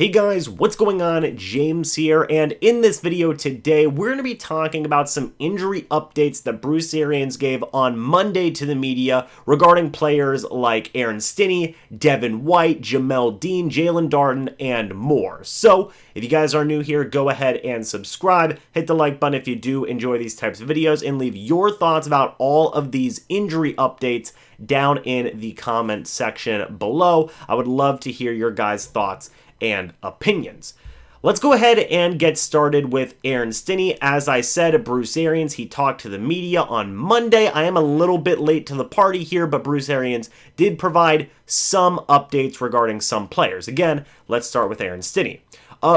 Hey guys, what's going on? James here, and in this video today, we're going to be talking about some injury updates that Bruce Arians gave on Monday to the media regarding players like Aaron Stinnie, Devin White, Jamel Dean, Jalen Darden, and more. So, if you guys are new here, go ahead and subscribe, hit the like button if you do enjoy these types of videos, and leave your thoughts about all of these injury updates down in the comment section below. I would love to hear your guys' thoughts and opinions. Let's go ahead and get started with Aaron Stinnie. As I said, Bruce Arians, he talked to the media on Monday. I am a little bit late to the party here, but Bruce Arians did provide some updates regarding some players. Again, let's start with Aaron Stinnie.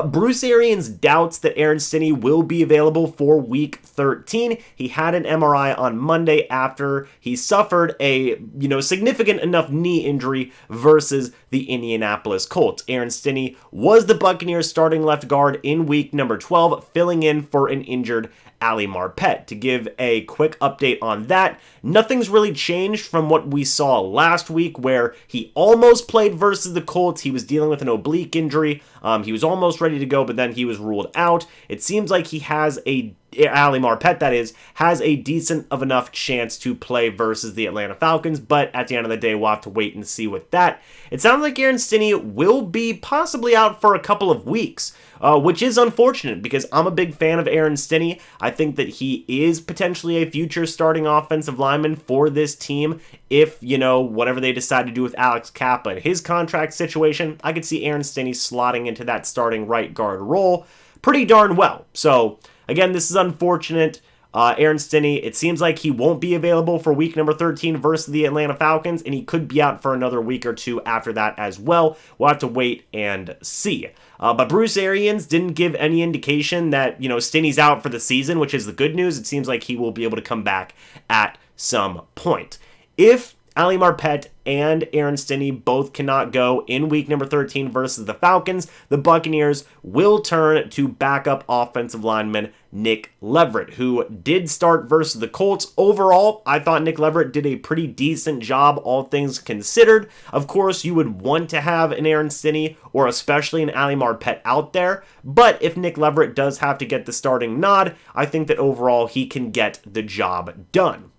Bruce Arians doubts that Aaron Stinnie will be available for Week 13. He had an MRI on Monday after he suffered a, significant enough knee injury versus the Indianapolis Colts. Aaron Stinnie was the Buccaneers' starting left guard in Week number 12, filling in for an injured Ali Marpet. To give a quick update on that, nothing's really changed from what we saw last week where he almost played versus the Colts. He was dealing with an oblique injury. He was almost ready to go, but then he was ruled out. It seems like he has Ali Marpet, that is, has a decent of enough chance to play versus the Atlanta Falcons, but at the end of the day, we'll have to wait and see with that. It sounds like Aaron Stinnie will be possibly out for a couple of weeks, which is unfortunate because I'm a big fan of Aaron Stinnie. I think that he is potentially a future starting offensive lineman for this team if, whatever they decide to do with Alex Kappa and his contract situation. I could see Aaron Stinnie slotting into that starting right guard role pretty darn well. So, again, this is unfortunate. Aaron Stinnie, it seems like he won't be available for week number 13 versus the Atlanta Falcons, and he could be out for another week or two after that as well. We'll have to wait and see. But Bruce Arians didn't give any indication that, Stinnie's out for the season, which is the good news. It seems like he will be able to come back at some point. If Ali Marpet and Aaron Stinnie both cannot go in week number 13 versus the Falcons, the Buccaneers will turn to backup offensive lineman Nick Leverett, who did start versus the Colts. Overall, I thought Nick Leverett did a pretty decent job, all things considered. Of course, you would want to have an Aaron Stinnie or especially an Ali Marpet out there, but if Nick Leverett does have to get the starting nod, I think that overall he can get the job done.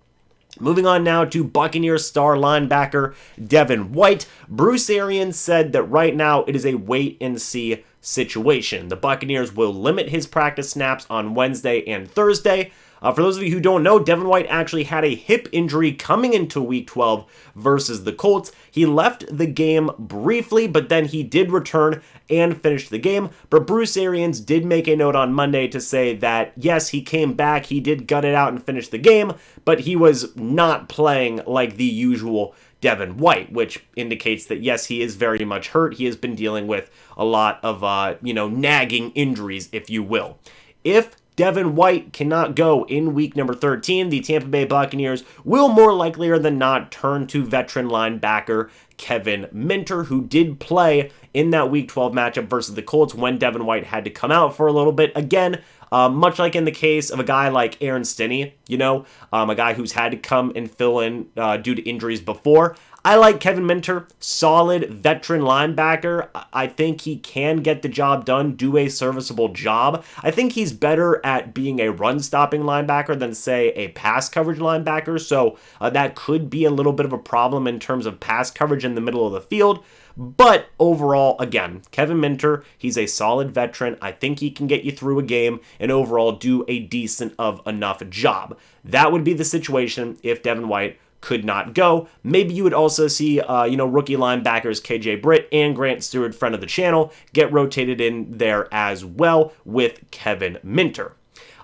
Moving on now to Buccaneers star linebacker Devin White. Bruce Arians said that right now it is a wait-and-see situation. The Buccaneers will limit his practice snaps on Wednesday and Thursday. For those of you who don't know, Devin White actually had a hip injury coming into Week 12 versus the Colts. He left the game briefly, but then he did return and finish the game. But Bruce Arians did make a note on Monday to say that, yes, he came back, he did gut it out and finish the game, but he was not playing like the usual Devin White, which indicates that, yes, he is very much hurt. He has been dealing with a lot of, nagging injuries, if you will. If Devin White cannot go in week number 13, the Tampa Bay Buccaneers will more likelier than not turn to veteran linebacker Kevin Minter, who did play in that Week 12 matchup versus the Colts when Devin White had to come out for a little bit. Again, much like in the case of a guy like Aaron Stinnie, a guy who's had to come and fill in due to injuries before. I like Kevin Minter, solid veteran linebacker. I think he can get the job done, do a serviceable job. I think he's better at being a run-stopping linebacker than, say, a pass coverage linebacker, so that could be a little bit of a problem in terms of pass coverage in the middle of the field. But overall, again, Kevin Minter, he's a solid veteran. I think he can get you through a game and overall do a decent of enough job. That would be the situation if Devin White could not go. Maybe you would also see, rookie linebackers KJ Britt and Grant Stewart, friend of the channel, get rotated in there as well with Kevin Minter.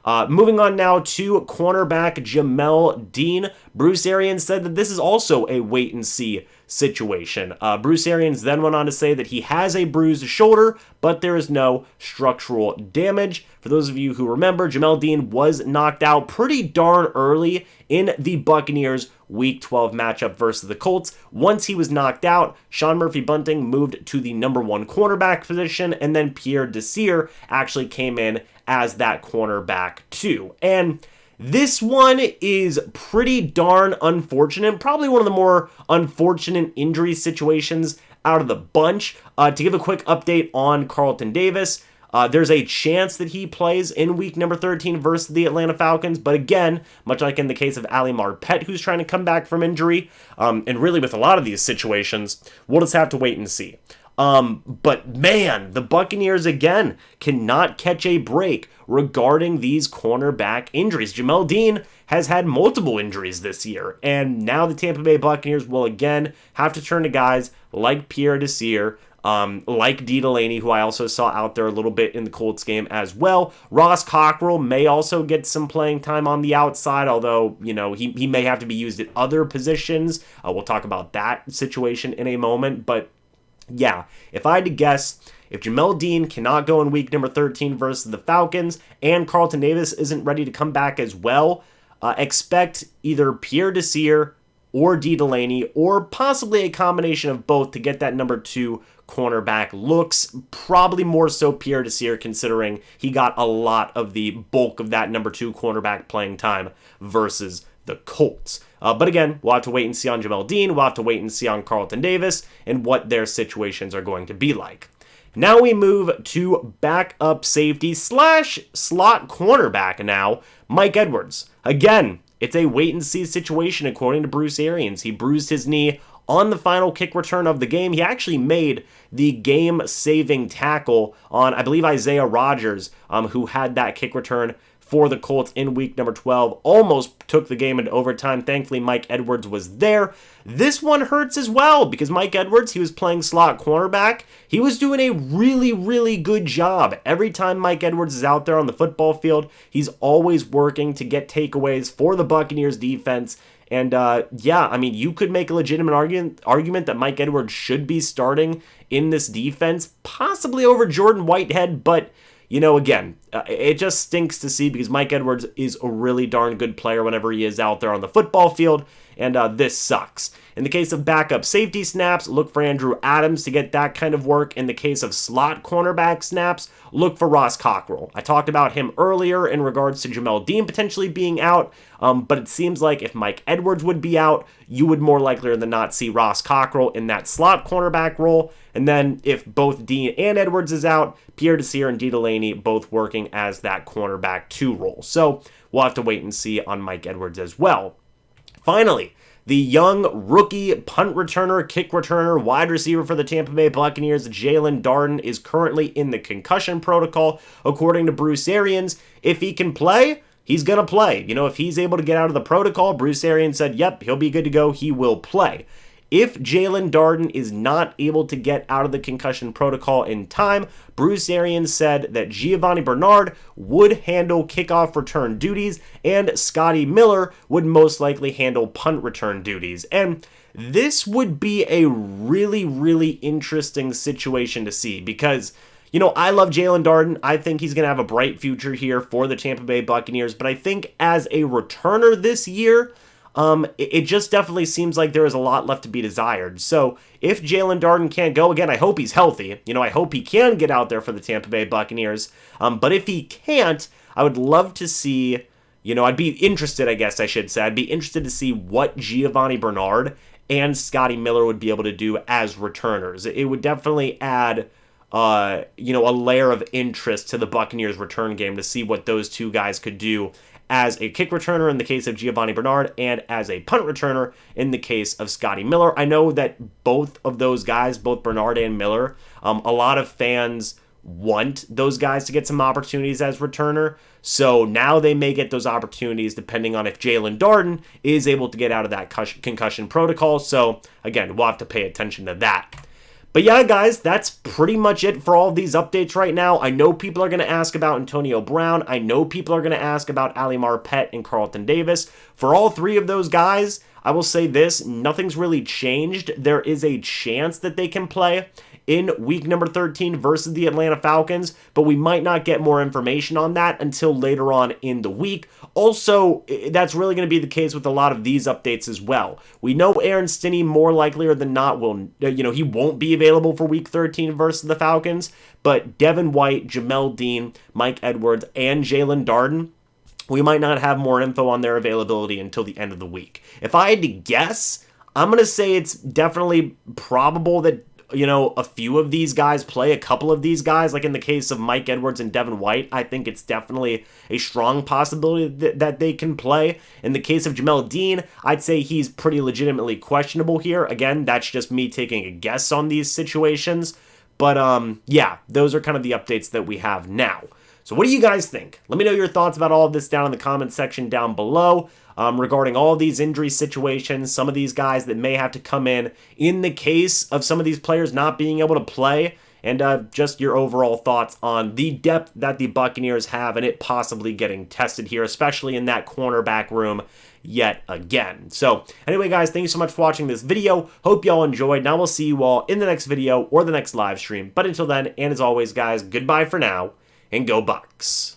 Moving on now to cornerback Jamel Dean. Bruce Arians said that this is also a wait-and-see situation. Bruce Arians then went on to say that he has a bruised shoulder, but there is no structural damage. For those of you who remember, Jamel Dean was knocked out pretty darn early in the Buccaneers Week 12 matchup versus the Colts. Once he was knocked out, Sean Murphy-Bunting moved to the number one cornerback position, and then Pierre Desir actually came in as that cornerback too. And this one is pretty darn unfortunate, probably one of the more unfortunate injury situations out of the bunch. To give a quick update on Carlton Davis, there's a chance that he plays in week number 13 versus the Atlanta Falcons. But again, much like in the case of Ali Marpet, who's trying to come back from injury, and really with a lot of these situations, we'll just have to wait and see. But man, the Buccaneers again cannot catch a break regarding these cornerback injuries. Jamel Dean has had multiple injuries this year, and now the Tampa Bay Buccaneers will again have to turn to guys like Pierre Desir, like D. Delaney, who I also saw out there a little bit in the Colts game as well. Ross Cockrell may also get some playing time on the outside, although, you know, he may have to be used at other positions. We'll talk about that situation in a moment, but yeah, if I had to guess, if Jamel Dean cannot go in week number 13 versus the Falcons and Carlton Davis isn't ready to come back as well, expect either Pierre Desir or D. Delaney, or possibly a combination of both to get that number 2 cornerback looks. Probably more so Pierre Desir, considering he got a lot of the bulk of that number 2 cornerback playing time versus the Colts. But again, we'll have to wait and see on Jamel Dean. We'll have to wait and see on Carlton Davis and what their situations are going to be like. Now we move to backup safety / slot cornerback now, Mike Edwards. Again, it's a wait-and-see situation according to Bruce Arians. He bruised his knee on the final kick return of the game. He actually made the game-saving tackle on, I believe, Isaiah Rodgers, who had that kick return for the Colts in week number 12. Almost took the game into overtime. Thankfully, Mike Edwards was there. This one hurts as well because Mike Edwards, he was playing slot cornerback. He was doing a really, really good job. Every time Mike Edwards is out there on the football field, he's always working to get takeaways for the Buccaneers defense. And yeah, I mean, you could make a legitimate argument that Mike Edwards should be starting in this defense, possibly over Jordan Whitehead, but you know, again, it just stinks to see because Mike Edwards is a really darn good player whenever he is out there on the football field, and this sucks. In the case of backup safety snaps, look for Andrew Adams to get that kind of work. In the case of slot cornerback snaps, look for Ross Cockrell. I talked about him earlier in regards to Jamel Dean potentially being out, but it seems like if Mike Edwards would be out, you would more likely than not see Ross Cockrell in that slot cornerback role. And then if both Dean and Edwards is out, Pierre Desir and D. Delaney both working as that cornerback 2 role. So we'll have to wait and see on Mike Edwards as well. Finally, the young rookie punt returner, kick returner, wide receiver for the Tampa Bay Buccaneers, Jaylon Darden, is currently in the concussion protocol. According to Bruce Arians, if he can play, he's going to play. You know, if he's able to get out of the protocol, Bruce Arians said, yep, he'll be good to go. He will play. If Jaylon Darden is not able to get out of the concussion protocol in time, Bruce Arians said that Giovani Bernard would handle kickoff return duties and Scotty Miller would most likely handle punt return duties. And this would be a really, really interesting situation to see because, you know, I love Jaylon Darden. I think he's going to have a bright future here for the Tampa Bay Buccaneers. But I think as a returner this year, it just definitely seems like there is a lot left to be desired. So if Jaylon Darden can't go, again, I hope he's healthy. You know, I hope he can get out there for the Tampa Bay Buccaneers. But if he can't, I would love to see, you know, I'd be interested, I guess I should say. I'd be interested to see what Giovani Bernard and Scotty Miller would be able to do as returners. It would definitely add, you know, a layer of interest to the Buccaneers return game to see what those two guys could do as a kick returner in the case of Giovani Bernard and as a punt returner in the case of Scotty Miller. I know that both of those guys, both Bernard and Miller, a lot of fans want those guys to get some opportunities as returner. So now they may get those opportunities depending on if Jaylon Darden is able to get out of that concussion protocol. So again, we'll have to pay attention to that. But yeah, guys, that's pretty much it for all of these updates right now. I know people are going to ask about Antonio Brown. I know people are going to ask about Ali Marpet and Carlton Davis. For all 3 of those guys, I will say this, nothing's really changed. There is a chance that they can play in week number 13 versus the Atlanta Falcons, but we might not get more information on that until later on in the week. Also, that's really going to be the case with a lot of these updates as well. We know Aaron Stinney more likely than not will, you know, he won't be available for week 13 versus the Falcons, but Devin White, Jamel Dean, Mike Edwards, and Jaylon Darden, we might not have more info on their availability until the end of the week. If I had to guess, I'm going to say it's definitely probable that a few of these guys play, a couple of these guys, like in the case of Mike Edwards and Devin White, I think it's definitely a strong possibility that they can play. In the case of Jamel Dean, I'd say he's pretty legitimately questionable here. Again, that's just me taking a guess on these situations. But yeah, those are kind of the updates that we have now. So what do you guys think? Let me know your thoughts about all of this down in the comment section down below. Regarding all of these injury situations, some of these guys that may have to come in the case of some of these players not being able to play, and just your overall thoughts on the depth that the Buccaneers have and it possibly getting tested here, especially in that cornerback room yet again. So anyway, guys, thank you so much for watching this video. Hope y'all enjoyed. Now we'll see you all in the next video or the next live stream. But until then, and as always, guys, goodbye for now, and go Bucs.